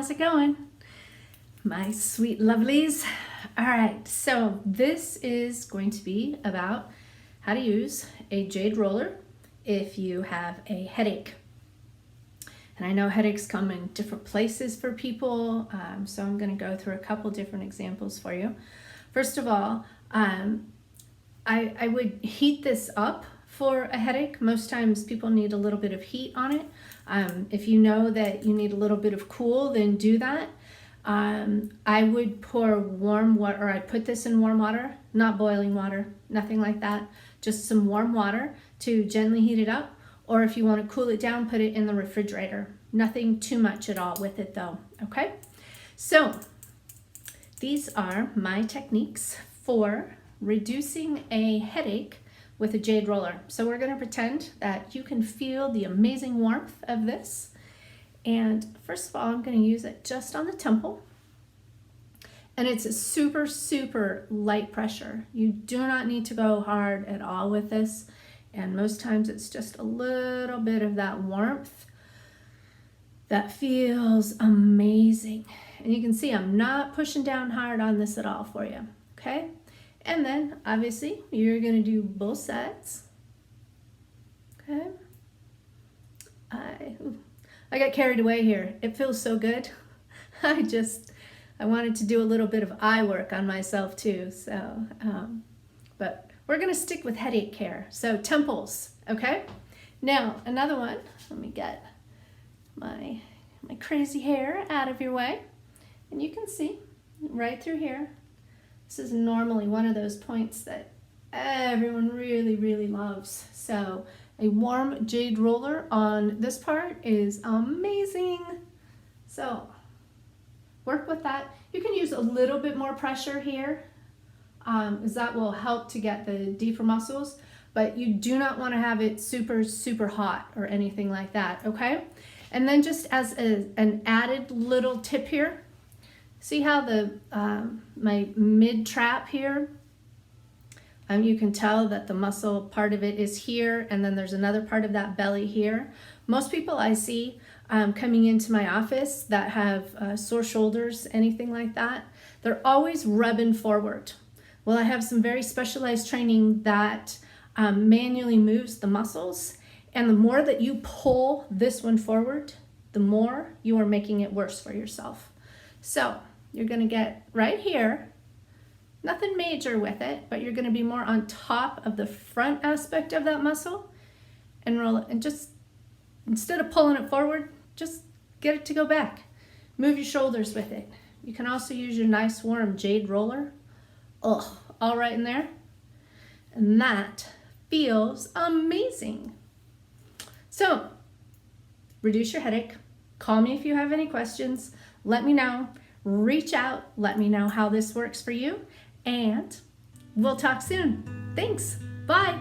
how's it going? My sweet lovelies. All right, so this is going to be about how to use a jade roller if you have a headache. And I know headaches come in different places for people, so I'm going to go through a couple different examples for you. First of all, I would heat this up for a headache. Most times people need a little bit of heat on it. If you know that you need a little bit of cool, then do that. I would pour warm water, or I'd put this in warm water, not boiling water, nothing like that. Just some warm water to gently heat it up. Or if you want to cool it down, put it in the refrigerator. Nothing too much at all with it though, okay? So these are my techniques for reducing a headache with a jade roller. So we're going to pretend that you can feel the amazing warmth of this. And first of all, I'm going to use it just on the temple. And it's a super, super light pressure. You do not need to go hard at all with this. And most times it's just a little bit of that warmth that feels amazing. And you can see I'm not pushing down hard on this at all for you, okay? And then obviously you're going to do both sides, okay? I got carried away here. It feels so good. I wanted to do a little bit of eye work on myself too. So, but we're gonna stick with headache care. So temples, okay? Now, another one, let me get my crazy hair out of your way. And you can see right through here, this is normally one of those points that everyone really, really loves. So a warm jade roller on this part is amazing. So work with that. You can use a little bit more pressure here, as that will help to get the deeper muscles, but you do not want to have it super, super hot or anything like that, okay? And then just as an added little tip here, see how the my mid trap here, you can tell that the muscle part of it is here, and then there's another part of that belly here. Most people I see coming into my office that have sore shoulders, anything like that, they're always rubbing forward. Well, I have some very specialized training that manually moves the muscles, and the more that you pull this one forward, the more you are making it worse for yourself. So you're going to get right here, nothing major with it, but you're going to be more on top of the front aspect of that muscle and roll it. And just, instead of pulling it forward, just get it to go back. Move your shoulders with it. You can also use your nice warm jade roller. Oh, all right in there. And that feels amazing. So, reduce your headache. Call me if you have any questions. Let me know. Reach out. Let me know how this works for you. And we'll talk soon. Thanks. Bye.